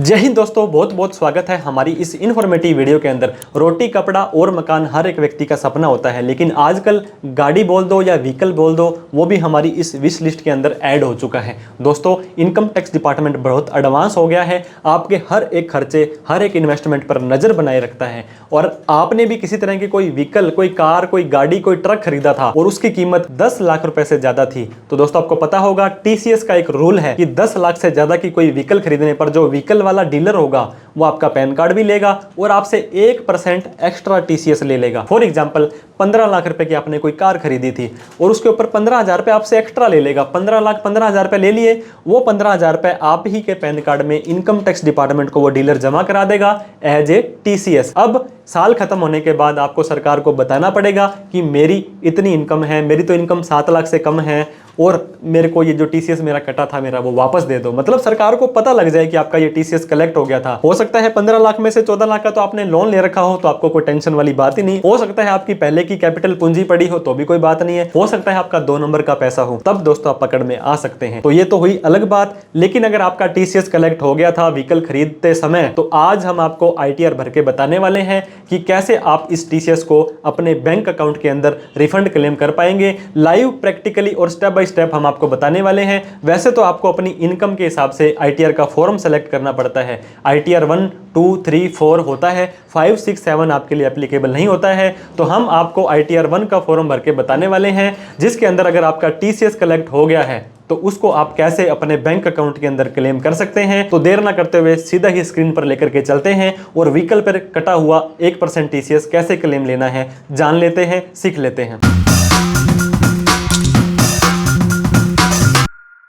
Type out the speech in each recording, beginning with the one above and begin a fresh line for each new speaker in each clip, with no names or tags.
जय हिंद दोस्तों, बहुत बहुत स्वागत है हमारी इस इन्फॉर्मेटिव वीडियो के अंदर। रोटी कपड़ा और मकान हर एक व्यक्ति का सपना होता है, लेकिन आजकल गाड़ी बोल दो या व्हीकल बोल दो, वो भी हमारी इस विश लिस्ट के अंदर ऐड हो चुका है। दोस्तों, इनकम टैक्स डिपार्टमेंट बहुत एडवांस हो गया है, आपके हर एक खर्चे, हर एक इन्वेस्टमेंट पर नज़र बनाए रखता है। और आपने भी किसी तरह की कोई व्हीकल, कोई कार, कोई गाड़ी, कोई ट्रक खरीदा था और उसकी कीमत 10 लाख रुपए से ज्यादा थी, तो दोस्तों आपको पता होगा टीसीएस का एक रूल है कि 10 लाख से ज्यादा की कोई व्हीकल खरीदने पर जो व्हीकल वाला डीलर होगा वो आपका पैन कार्ड भी लेगा और आपसे 1% एक्स्ट्रा टीसीएस ले लेगा। फॉर एग्जांपल 15 लाख रुपए की आपने कोई कार खरीदी थी और उसके ऊपर 15,000 रुपए आपसे एक्स्ट्रा ले लेगा। 15 लाख 15,000 रुपए ले लिए, वो 15,000 रुपए आप ही के पैन कार्ड में इनकम टैक्स डिपार्टमेंट को वो डीलर जमा करा देगा एज ए टीसीएस। अब साल खत्म होने के बाद आपको सरकार को बताना पड़ेगा कि मेरी इतनी इनकम है, मेरी तो इनकम 7 लाख से कम है और मेरे को ये जो टीसीएस मेरा कटा था मेरा वो वापस दे दो। मतलब सरकार को पता लग जाए कि आपका ये टीसीएस कलेक्ट हो गया था। हो सकता है 15 लाख में से 14 लाख का तो आपने लोन ले रखा हो, तो आपको कोई टेंशन वाली बात ही नहीं। हो सकता है आपकी पहले की कैपिटल पूंजी पड़ी हो, तो भी कोई बात नहीं है। हो सकता है आपका 2 नंबर का पैसा हो, तब दोस्तों आप पकड़ में आ सकते हैं। तो ये तो हुई अलग बात। लेकिन अगर आपका टीसीएस कलेक्ट हो गया था व्हीकल खरीदते समय, तो आज हम आपको आईटीआर भर के बताने वाले हैं कि कैसे आप इस टीसीएस को अपने बैंक अकाउंट के अंदर रिफंड क्लेम कर पाएंगे। लाइव, प्रैक्टिकली और स्टेप बाय स्टेप हम आपको बताने वाले हैं। वैसे तो आपको अपनी इनकम के हिसाब से आईटीआर का फॉर्म सेलेक्ट करना पड़ता है। आईटीआर 1, 2, 3, 4 होता है, 5, 6, 7 आपके लिए एप्लीकेबल नहीं होता है। तो हम आपको आईटीआर 1 का फॉर्म भर के बताने वाले हैं, जिसके अंदर अगर आपका टीसीएस कलेक्ट हो गया है तो उसको आप कैसे अपने बैंक अकाउंट के अंदर क्लेम कर सकते हैं। तो देर ना करते हुए सीधा ही स्क्रीन पर लेकर के चलते हैं और व्हीकल पर कटा हुआ 1% टीसीएस कैसे क्लेम लेना है जान लेते हैं, सीख लेते हैं।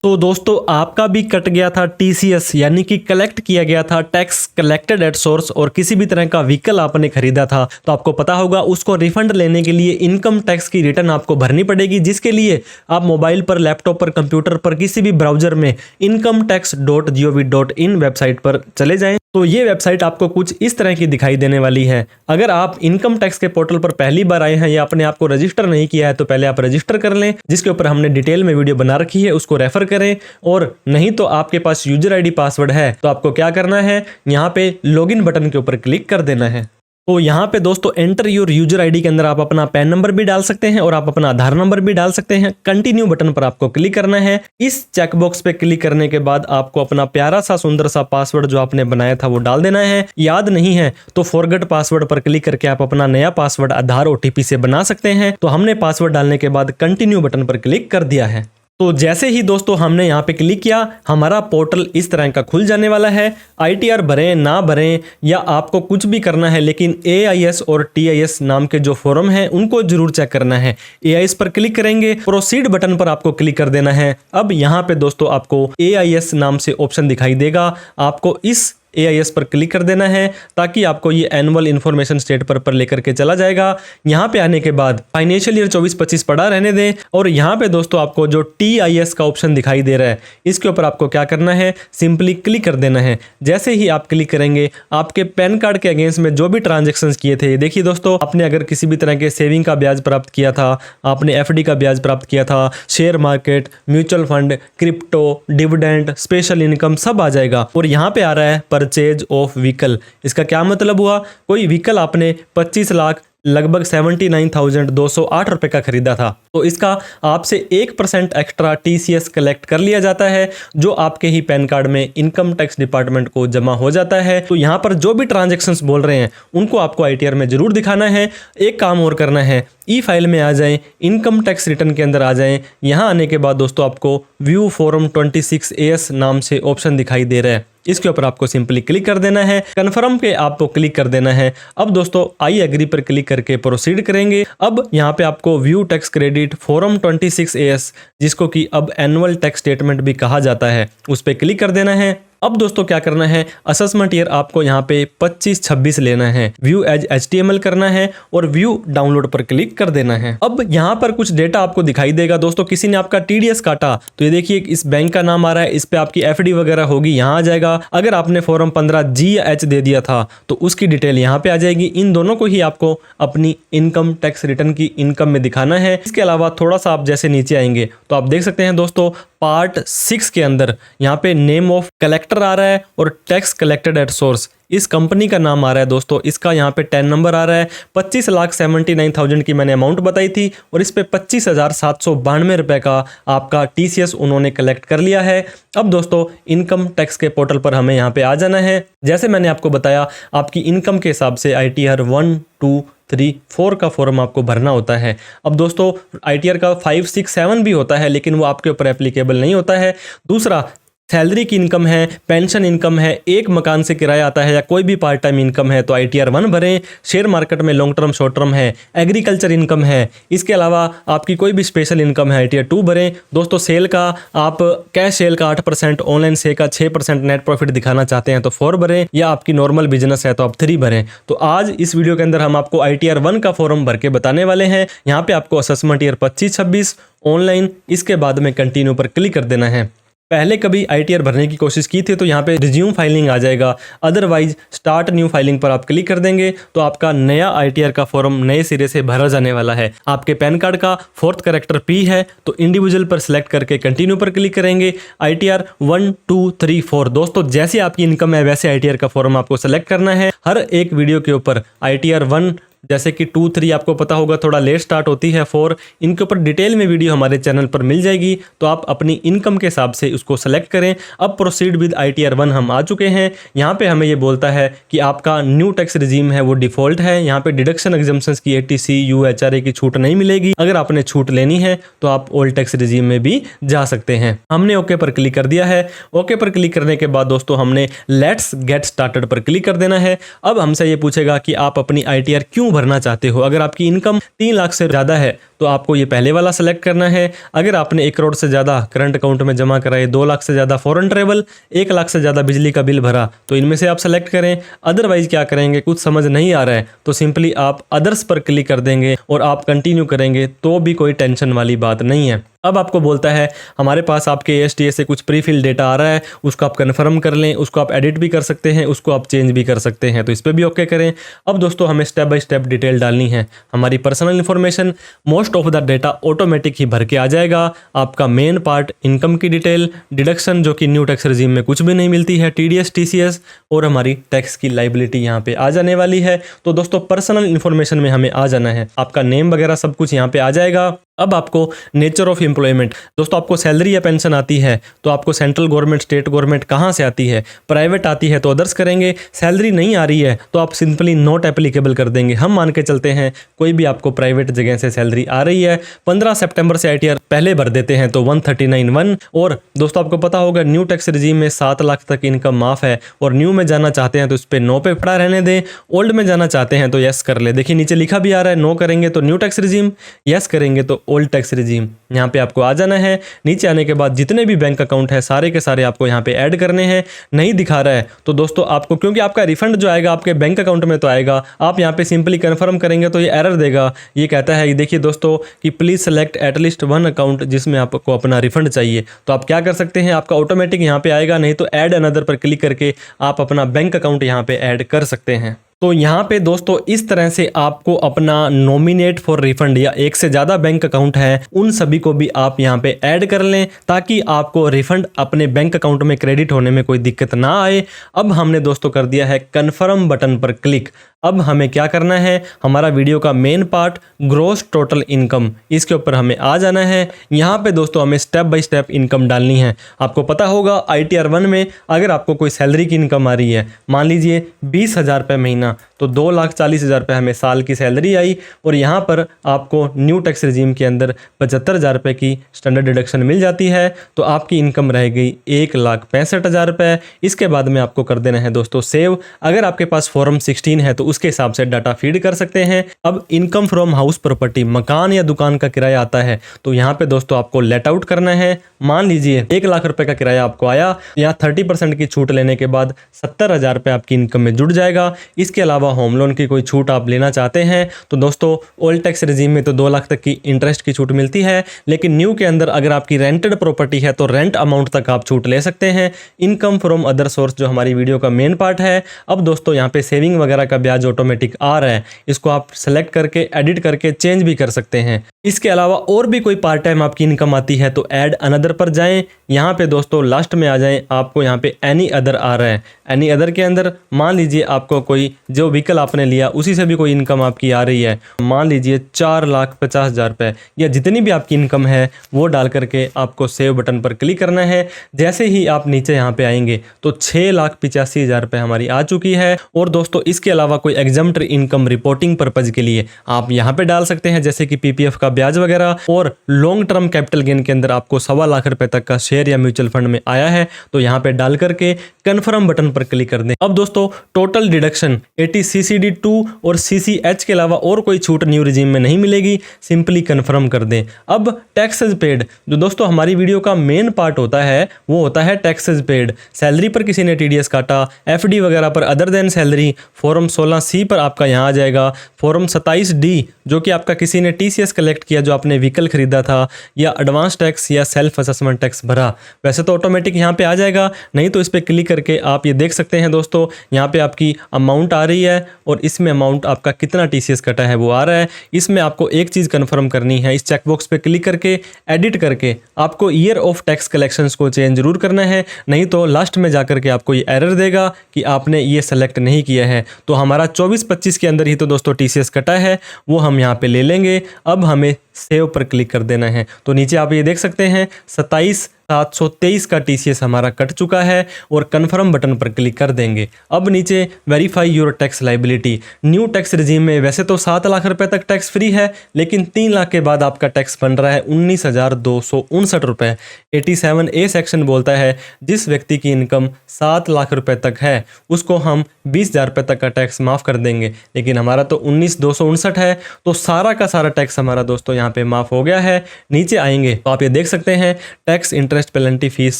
तो दोस्तों, आपका भी कट गया था टीसीएस, यानी कि कलेक्ट किया गया था टैक्स कलेक्टेड एट सोर्स, और किसी भी तरह का व्हीकल आपने खरीदा था, तो आपको पता होगा उसको रिफंड लेने के लिए इनकम टैक्स की रिटर्न आपको भरनी पड़ेगी, जिसके लिए आप मोबाइल पर, लैपटॉप पर, कंप्यूटर पर, किसी भी ब्राउजर में incometax.gov.in वेबसाइट पर चले जाएं। तो ये वेबसाइट आपको कुछ इस तरह की दिखाई देने वाली है। अगर आप इनकम टैक्स के पोर्टल पर पहली बार आए हैं या अपने आप को रजिस्टर नहीं किया है, तो पहले आप रजिस्टर कर लें, जिसके ऊपर हमने डिटेल में वीडियो बना रखी है, उसको रेफर करें। और नहीं तो आपके पास यूजर आईडी पासवर्ड है, तो आपको क्या करना है, यहाँ पे लॉगिन बटन के ऊपर क्लिक कर देना है। तो यहाँ पे दोस्तों एंटर योर यूजर आईडी के अंदर आप अपना पैन नंबर भी डाल सकते हैं और आप अपना आधार नंबर भी डाल सकते हैं। कंटिन्यू बटन पर आपको क्लिक करना है। इस चेकबॉक्स पे क्लिक करने के बाद आपको अपना प्यारा सा सुंदर सा पासवर्ड जो आपने बनाया था वो डाल देना है। याद नहीं है तो फॉरगेट पासवर्ड पर क्लिक करके आप अपना नया पासवर्ड आधार ओटीपी से बना सकते हैं। तो हमने पासवर्ड डालने के बाद कंटिन्यू बटन पर क्लिक कर दिया है। तो जैसे ही दोस्तों हमने यहाँ पे क्लिक किया, हमारा पोर्टल इस तरह का खुल जाने वाला है। आईटीआर भरें ना भरें या आपको कुछ भी करना है, लेकिन एआईएस और टीआईएस नाम के जो फॉर्म हैं उनको जरूर चेक करना है। एआईएस पर क्लिक करेंगे, प्रोसीड बटन पर आपको क्लिक कर देना है। अब यहाँ पे दोस्तों आपको एआईएस नाम से ऑप्शन दिखाई देगा, आपको इस एआईएस पर क्लिक कर देना है ताकि आपको ये एनुअल इन्फॉर्मेशन स्टेट पर लेकर के चला जाएगा। यहाँ पे आने के बाद फाइनेंशियल ईयर 24-25 पड़ा रहने दें और यहाँ पे दोस्तों आपको जो टीआईएस का ऑप्शन दिखाई दे रहा है, इसके ऊपर आपको क्या करना है, सिंपली क्लिक कर देना है। जैसे ही आप क्लिक करेंगे, आपके पैन कार्ड के अगेंस्ट में जो भी ट्रांजेक्शन्स किए थे, देखिए दोस्तों, आपने अगर किसी भी तरह के सेविंग का ब्याज प्राप्त किया था, आपने एफडी का ब्याज प्राप्त किया था, share market, mutual fund, crypto, dividend, special income, सब आ जाएगा। और यहाँ पे आ रहा है परचेज ऑफ व्हीकल। इसका क्या मतलब हुआ, कोई व्हीकल आपने 25 लाख लगभग 79,208 रुपए का खरीदा था, तो इसका आपसे 1% एक्स्ट्रा टीसीएस कलेक्ट कर लिया जाता है, जो आपके ही पैन कार्ड में इनकम टैक्स डिपार्टमेंट को जमा हो जाता है। तो यहाँ पर जो भी ट्रांजैक्शंस बोल रहे हैं उनको आपको आईटीआर में जरूर दिखाना है। एक काम और करना है, ई फाइल में आ जाएं, इनकम टैक्स रिटर्न के अंदर आ जाएं। यहाँ आने के बाद दोस्तों आपको व्यू फॉर्म 26AS नाम से ऑप्शन दिखाई दे रहा है, इसके ऊपर आपको सिंपली क्लिक कर देना है। कन्फर्म पे आपको क्लिक कर देना है। अब दोस्तों आई एग्री पर क्लिक करके प्रोसीड करेंगे। अब यहाँ पे आपको view tax credit form 26AS, जिसको कि अब एनुअल टैक्स स्टेटमेंट भी कहा जाता है, उस पर क्लिक कर देना है। अब दोस्तों क्या करना है, असेसमेंट ईयर आपको यहाँ पे 25-26 लेना है, व्यू एज HTML करना है और व्यू डाउनलोड पर क्लिक कर देना है। अब यहाँ पर कुछ डेटा आपको दिखाई देगा दोस्तों, किसी ने आपका टीडीएस काटा, तो ये देखिए इस बैंक का नाम आ रहा है, इस पे आपकी एफडी वगैरह होगी, यहाँ आ जाएगा। अगर आपने फॉर्म 15G या H दे दिया था तो उसकी डिटेल यहाँ पे आ जाएगी। इन दोनों को ही आपको अपनी इनकम टैक्स रिटर्न की इनकम में दिखाना है। इसके अलावा थोड़ा सा आप जैसे नीचे आएंगे तो आप देख सकते हैं दोस्तों पार्ट 6 के अंदर यहाँ पे नेम ऑफ कलेक्टर आ रहा है और टैक्स कलेक्टेड एट सोर्स इस कंपनी का नाम आ रहा है दोस्तों। इसका यहाँ पे 10 नंबर आ रहा है। 25,79,000 की मैंने अमाउंट बताई थी और इस पे 25,792 रुपए का आपका TCS उन्होंने कलेक्ट कर लिया है। अब दोस्तों इनकम टैक्स के पोर्टल पर हमें यहाँ पे आ जाना है। जैसे मैंने आपको बताया आपकी इनकम के हिसाब से ITR 1, 2, 3, 4 का फॉर्म आपको भरना होता है। अब दोस्तों ITR का 5, 6, 7 भी होता है लेकिन वो आपके ऊपर एप्लीकेबल नहीं होता है। दूसरा सैलरी की इनकम है, पेंशन इनकम है, एक मकान से किराया आता है या कोई भी पार्ट टाइम इनकम है तो ITR 1 भरें। शेयर मार्केट में लॉन्ग टर्म शॉर्ट टर्म है, एग्रीकल्चर इनकम है, इसके अलावा आपकी कोई भी स्पेशल इनकम है ITR 2 भरें। दोस्तों सेल का आप कैश सेल का 8%, ऑनलाइन सेल का 6% नेट प्रॉफिट दिखाना चाहते हैं तो 4 भरें या आपकी नॉर्मल बिजनेस है तो आप 3 भरें। तो आज इस वीडियो के अंदर हम आपको ITR 1 का फॉर्म भर के बताने वाले हैं। यहाँ पे आपको असेसमेंट ईयर 25-26 ऑनलाइन, इसके बाद में कंटिन्यू पर क्लिक कर देना है। पहले कभी ITR भरने की कोशिश की थी तो यहाँ पे रिज्यूम फाइलिंग आ जाएगा, अदरवाइज स्टार्ट न्यू फाइलिंग पर आप क्लिक कर देंगे तो आपका नया ITR का फॉर्म नए सिरे से भरा जाने वाला है। आपके पैन कार्ड का 4th कैरेक्टर P है तो इंडिविजुअल पर सिलेक्ट करके कंटिन्यू पर क्लिक करेंगे। ITR 1, 2, 3, 4 दोस्तों जैसी आपकी इनकम है वैसे ITR का फॉर्म आपको सेलेक्ट करना है। हर एक वीडियो के ऊपर ITR 1 जैसे कि 2, 3 आपको पता होगा थोड़ा लेट स्टार्ट होती है, 4 इनके ऊपर डिटेल में वीडियो हमारे चैनल पर मिल जाएगी तो आप अपनी इनकम के हिसाब से उसको सेलेक्ट करें। अब प्रोसीड विद ITR 1 हम आ चुके हैं। यहाँ पे हमें ये बोलता है कि आपका न्यू टैक्स रिजीम है वो डिफॉल्ट है। यहाँ पे डिडक्शन एग्जम्पशंस की ATC, UHRA की छूट नहीं मिलेगी। अगर आपने छूट लेनी है तो आप ओल्ड टैक्स रिजीम में भी जा सकते हैं। हमने ओके पर क्लिक कर दिया है। ओके पर क्लिक करने के बाद दोस्तों हमने लेट्स गेट स्टार्टेड पर क्लिक कर देना है। अब हमसे ये पूछेगा कि आप अपनी ITR क्यों भरना चाहते हो। अगर आपकी इनकम 3 लाख से ज़्यादा है तो आपको ये पहले वाला सेलेक्ट करना है। अगर आपने 1 करोड़ से ज़्यादा करंट अकाउंट में जमा कराए, 2 लाख से ज़्यादा फॉरेन ट्रेवल, 1 लाख से ज़्यादा बिजली का बिल भरा तो इनमें से आप सेलेक्ट करें। अदरवाइज क्या करेंगे, कुछ समझ नहीं आ रहा है तो सिंपली आप अदर्स पर क्लिक कर देंगे और आप कंटिन्यू करेंगे तो भी कोई टेंशन वाली बात नहीं है। अब आपको बोलता है हमारे पास आपके ASTA से कुछ प्री फिल डेटा आ रहा है, उसको आप कन्फर्म कर लें, उसको आप एडिट भी कर सकते हैं, उसको आप चेंज भी कर सकते हैं तो इस पर भी ओके करें। अब दोस्तों हमें स्टेप बाय स्टेप डिटेल डालनी है। हमारी personal information, most of the data automatic ही भर के आ जाएगा। आपका मेन पार्ट इनकम की डिटेल, डिडक्शन जो कि न्यू टैक्स रिजीम में कुछ भी नहीं मिलती है, TDS, TCS और हमारी टैक्स की लाइबिलिटी यहाँ पे आ जाने वाली है। तो दोस्तों पर्सनल इन्फॉर्मेशन में हमें आ जाना है, आपका नेम वगैरह सब कुछ यहाँ पे आ जाएगा। अब आपको नेचर ऑफ एम्प्लॉयमेंट, दोस्तों आपको सैलरी या पेंशन आती है तो आपको सेंट्रल गवर्नमेंट, स्टेट गवर्नमेंट कहाँ से आती है, प्राइवेट आती है तो अदर्स करेंगे। सैलरी नहीं आ रही है तो आप सिंपली नॉट एप्लीकेबल कर देंगे। हम मान के चलते हैं कोई भी आपको प्राइवेट जगह से सैलरी आ रही है, 15 सितंबर से ITR पहले भर देते हैं तो 139(1). और दोस्तों आपको पता होगा न्यू टैक्स रिजीम में 7 लाख तक इनकम माफ है और न्यू में जाना चाहते हैं तो इस पर नो पे पड़ा रहने दें, ओल्ड में जाना चाहते हैं तो यस कर ले। देखिए नीचे लिखा भी आ रहा है, नो करेंगे तो न्यू टैक्स रिजीम, यस करेंगे तो ओल्ड टैक्स रिजीम। यहाँ पे आपको आ जाना है। नीचे आने के बाद जितने भी बैंक अकाउंट है सारे के सारे आपको यहाँ पे ऐड करने हैं। नहीं दिखा रहा है तो दोस्तों आपको, क्योंकि आपका रिफंड जो आएगा आपके बैंक अकाउंट में तो आएगा, आप यहाँ पे सिंपली कंफर्म करेंगे तो ये एरर देगा। ये कहता है, देखिए दोस्तों कि प्लीज सेलेक्ट एटलीस्ट 1 अकाउंट जिसमें आपको अपना रिफंड चाहिए। तो आप क्या कर सकते हैं, आपका ऑटोमेटिक यहाँ पे आएगा, नहीं तो ऐड अनदर पर क्लिक करके आप अपना बैंक अकाउंट यहाँ पे ऐड कर सकते हैं। तो यहाँ पे दोस्तों इस तरह से आपको अपना नॉमिनेट फॉर रिफंड या एक से ज़्यादा बैंक अकाउंट है उन सभी को भी आप यहाँ पे ऐड कर लें ताकि आपको रिफंड अपने बैंक अकाउंट में क्रेडिट होने में कोई दिक्कत ना आए। अब हमने दोस्तों कर दिया है कन्फर्म बटन पर क्लिक। अब हमें क्या करना है, हमारा वीडियो का main part gross total income, इसके ऊपर हमें आ जाना है। यहाँ पे दोस्तों हमें स्टेप बाय स्टेप इनकम डालनी है। आपको पता होगा ITR 1 में अगर आपको कोई सैलरी की इनकम आ रही है, मान लीजिए 20,000 रुपये महीना, तो 2,40,000 रुपये हमें साल की सैलरी आई और यहाँ पर आपको न्यू टैक्स रिजीम के अंदर 75,000 रुपये की स्टैंडर्ड डिडक्शन मिल जाती है तो आपकी इनकम रह गई 1,65,000 रुपये। इसके बाद में आपको कर देना है दोस्तों सेव। अगर आपके पास फॉर्म 16 है तो उसके हिसाब से डाटा फीड कर सकते हैं। अब इनकम फ्रॉम हाउस प्रॉपर्टी, मकान या दुकान का किराया आता है तो यहाँ पे दोस्तों आपको लेट आउट करना है। मान लीजिए 1 लाख रुपए का किराया आपको आया, यहाँ 30% की छूट लेने के बाद 70,000 रुपये आपकी इनकम में जुड़ जाएगा। इसके अलावा होम लोन की कोई छूट आप लेना चाहते हैं तो दोस्तों ओल्ड टैक्स रिजीम में तो 2 लाख तक की इंटरेस्ट की छूट मिलती है, लेकिन न्यू के अंदर अगर आपकी रेंटेड प्रॉपर्टी है तो रेंट अमाउंट तक आप छूट ले सकते हैं। इनकम फ्रॉम अदर सोर्स जो हमारी वीडियो का मेन पार्ट है। अब दोस्तों यहाँ पे सेविंग वगैरह का ब्याज ऑटोमेटिक आ रहा है, इसको आप सेलेक्ट करके एडिट करके चेंज भी कर सकते हैं। इसके अलावा और भी कोई पार्ट टाइम आपकी इनकम आती है तो ऐड अनदर पर जाएं। यहाँ पे दोस्तों लास्ट में आ जाएं, आपको यहाँ पे एनी अदर आ रहा है। एनी अदर के अंदर मान लीजिए आपको कोई जो व्हीकल आपने लिया उसी से भी कोई इनकम आपकी आ रही है, मान लीजिए 4,50,000 रुपये या जितनी भी आपकी इनकम है वो डाल करके आपको सेव बटन पर क्लिक करना है। जैसे ही आप नीचे यहाँ पे आएंगे तो 6,85,000 रुपये हमारी आ चुकी है। और दोस्तों इसके अलावा कोई एग्जाम्प्ट इनकम रिपोर्टिंग पर्पज के लिए आप यहाँ पे डाल सकते हैं, जैसे कि पीपीएफ का ब्याज वगैरह। और लॉन्ग टर्म कैपिटल गेन के अंदर आपको 1.25 लाख रुपए तक का शेयर या म्यूचुअल फंड में आया है तो यहाँ पे डाल करके कन्फर्म बटन पर क्लिक कर दें। अब दोस्तों टोटल डिडक्शन 80 CCD2 और CCH के अलावा और कोई छूट न्यू रिजीम में नहीं मिलेगी, सिंपली कन्फर्म कर दें। अब टैक्सेस पेड, जो दोस्तों हमारी वीडियो का मेन पार्ट होता है वो होता है टैक्सेस पेड। सैलरी पर किसी ने TDS काटा, FD वगैरह पर other than salary, form 16C पर आपका यहाँ आ जाएगा, फॉर्म 27D जो कि आपका किसी ने TCS कलेक्ट किया जो आपने व्हीकल खरीदा था, या एडवांस टैक्स या सेल्फ असेसमेंट टैक्स भरा, वैसे तो ऑटोमेटिक यहाँ पे आ जाएगा, नहीं तो इस पर क्लिक करके आप ये देख सकते हैं दोस्तों यहाँ पे आपकी अमाउंट आ रही है और इसमें अमाउंट आपका कितना TCS कटा है वो आ रहा है। इसमें आपको एक चीज़ कंफर्म करनी है, इस चेकबॉक्स पे क्लिक करके एडिट करके आपको ईयर ऑफ टैक्स कलेक्शंस को चेंज जरूर करना है, नहीं तो लास्ट में जाकर के आपको ये एरर देगा कि आपने ये सेलेक्ट नहीं किया है। तो हमारा 24-25 के अंदर ही तो दोस्तों TCS कटा है, वो हम यहाँ पे ले लेंगे। अब हमें सेव पर क्लिक कर देना है तो नीचे आप ये देख सकते हैं 27,723 का TCS हमारा कट चुका है और कन्फर्म बटन पर क्लिक कर देंगे। अब नीचे verify your tax liability, new tax regime में वैसे तो 7 लाख रुपए तक टैक्स फ्री है, लेकिन 3 लाख के बाद आपका टैक्स बन रहा है 19,259 रुपये। 87A सेक्शन बोलता है जिस व्यक्ति की इनकम 7 लाख रुपए तक है उसको हम 20,000 रुपये तक का टैक्स माफ़ कर देंगे, लेकिन हमारा तो 19,259 है तो सारा का सारा टैक्स हमारा दोस्तों यहाँ पे माफ़ हो गया है। नीचे आएंगे तो आप ये देख सकते हैं टैक्स, इंटरेस्ट, पेनल्टी, फीस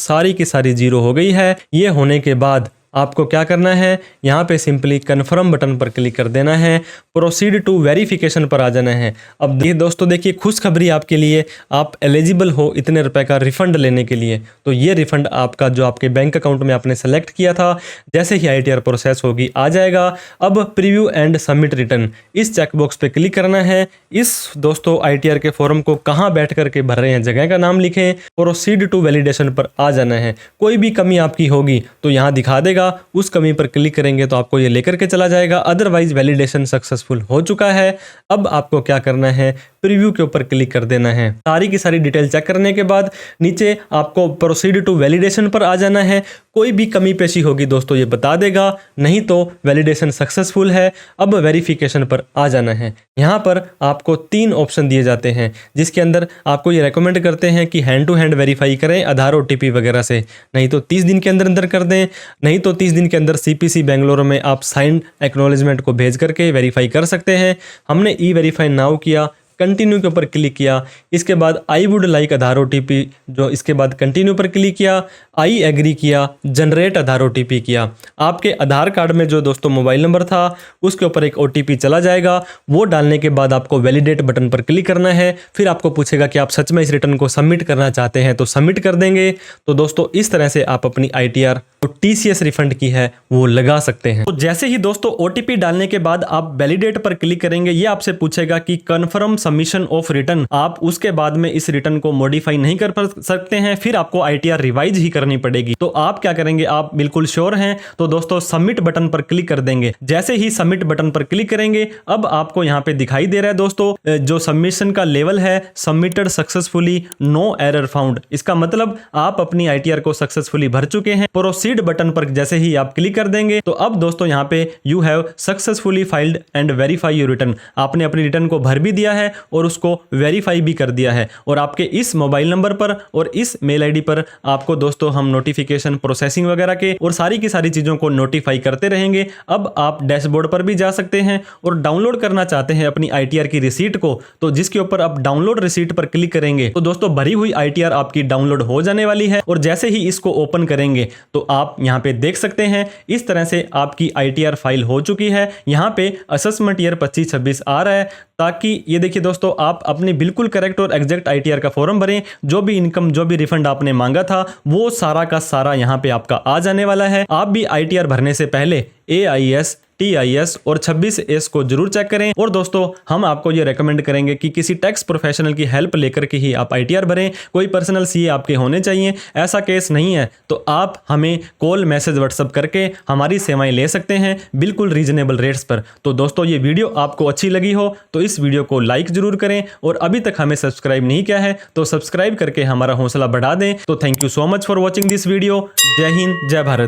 सारी की सारी जीरो हो गई है। ये होने के बाद आपको क्या करना है, यहाँ पे सिंपली कन्फर्म बटन पर क्लिक कर देना है, प्रोसीड टू वेरिफिकेशन पर आ जाना है। अब ये दोस्तों देखिए खुशखबरी आपके लिए, आप एलिजिबल हो इतने रुपए का रिफंड लेने के लिए। तो ये रिफंड आपका जो आपके बैंक अकाउंट में आपने सेलेक्ट किया था जैसे ही ITR प्रोसेस होगी आ जाएगा। अब प्रीव्यू एंड सबमिट रिटर्न, इस चेकबॉक्स पे क्लिक करना है। इस दोस्तों ITR के फॉर्म को कहाँ बैठ करके भर रहे हैं जगह का नाम लिखें, प्रोसीड टू वैलिडेशन पर आ जाना है। कोई भी कमी आपकी होगी तो यहाँ दिखा देगा, उस कमी पर क्लिक करेंगे तो आपको ये लेकर के चला जाएगा, अदरवाइज वैलिडेशन सक्सेसफुल हो चुका है। अब आपको क्या करना है, प्रीव्यू के ऊपर क्लिक कर देना है। सारी की सारी डिटेल चेक करने के बाद नीचे आपको प्रोसीड टू वैलिडेशन पर आ जाना है। कोई भी कमी पेशी होगी दोस्तों ये बता देगा, नहीं तो वैलिडेशन सक्सेसफुल है। अब वेरिफिकेशन पर आ जाना है। यहाँ पर आपको 3 ऑप्शन दिए जाते हैं जिसके अंदर आपको ये रेकमेंड करते हैं कि हैंड टू हैंड वेरीफाई करें आधार OTP वगैरह से, नहीं तो 30 दिन के अंदर अंदर कर दें, नहीं तो 30 दिन के अंदर CPC बेंगलोर में आप साइन एक्नॉलेजमेंट को भेज करके वेरीफाई कर सकते हैं। हमने E-वेरीफाई नाउ किया, कंटिन्यू के ऊपर क्लिक किया, इसके बाद I would like Aadhaar OTP, जो इसके बाद कंटिन्यू पर क्लिक किया, आई एग्री किया, जनरेट आधार OTP किया। आपके आधार कार्ड में जो दोस्तों मोबाइल नंबर था उसके ऊपर एक OTP चला जाएगा, वो डालने के बाद आपको वैलिडेट बटन पर क्लिक करना है। फिर आपको पूछेगा कि आप सच में इस रिटर्न को सबमिट करना चाहते हैं तो सबमिट कर देंगे। तो दोस्तों इस तरह से आप अपनी ITR तो TCS रिफंड की है वो लगा सकते हैं। तो जैसे ही दोस्तों OTP डालने के बाद आप वैलिडेट पर क्लिक करेंगे, ये आपसे पूछेगा कि कन्फर्म सबमिशन ऑफ रिटर्न, आप उसके बाद में इस रिटर्न को मॉडिफाई नहीं कर सकते हैं, फिर आपको ITR रिवाइज ही करनी पड़ेगी। तो आप क्या करेंगे, आप बिल्कुल श्योर हैं तो दोस्तों सबमिट बटन पर क्लिक कर देंगे। जैसे ही सबमिट बटन पर क्लिक करेंगे अब आपको यहाँ पे दिखाई दे रहा है दोस्तों जो सबमिशन का लेवल है, submitted successfully, no error found. इसका मतलब आप अपनी ITR को सक्सेसफुली भर चुके हैं। प्रोसीड बटन पर जैसे ही आप क्लिक कर देंगे तो अब दोस्तों यहाँ पे you have successfully filed and verify your return, आपने अपनी रिटर्न को भर भी दिया है और उसको वेरीफाई भी कर दिया है। और आपके इस मोबाइल नंबर पर और इस मेल ID पर आपको दोस्तों हम नोटिफिकेशन, प्रोसेसिंग वगैरह के और सारी की सारी चीजों को नोटिफाई करते रहेंगे। अब आप डैशबोर्ड पर भी जा सकते हैं और डाउनलोड करना चाहते हैं अपनी ITR की रिसीट को, तो जिसके ऊपर आप डाउनलोड रिसीट पर क्लिक करेंगे तो दोस्तों भरी हुई ITR आपकी डाउनलोड हो जाने वाली है। और जैसे ही इसको ओपन करेंगे तो आप यहाँ पे देख सकते हैं इस तरह से आपकी ITR फाइल हो चुकी है। यहाँ पे असेसमेंट ईयर 25-26 आ रहा है, ताकि ये देखिए दोस्तों आप अपनी बिल्कुल करेक्ट और एग्जैक्ट ITR का फॉर्म भरें। जो भी इनकम, जो भी रिफंड आपने मांगा था वो सारा का सारा यहाँ पे आपका आ जाने वाला है। आप भी ITR भरने से पहले AIS TIS और 26S को जरूर चेक करें। और दोस्तों हम आपको ये रेकमेंड करेंगे कि किसी टैक्स प्रोफेशनल की हेल्प लेकर के ही आप ITR भरें। कोई पर्सनल CA आपके होने चाहिए। ऐसा केस नहीं है तो आप हमें कॉल, मैसेज, व्हाट्सएप करके हमारी सेवाएं ले सकते हैं बिल्कुल रीजनेबल रेट्स पर। तो दोस्तों ये वीडियो आपको अच्छी लगी हो तो इस वीडियो को लाइक जरूर करें और अभी तक हमें सब्सक्राइब नहीं किया है तो सब्सक्राइब करके हमारा हौसला बढ़ा दें। तो thank you so much for watching this video. जय हिंद, जय भारत।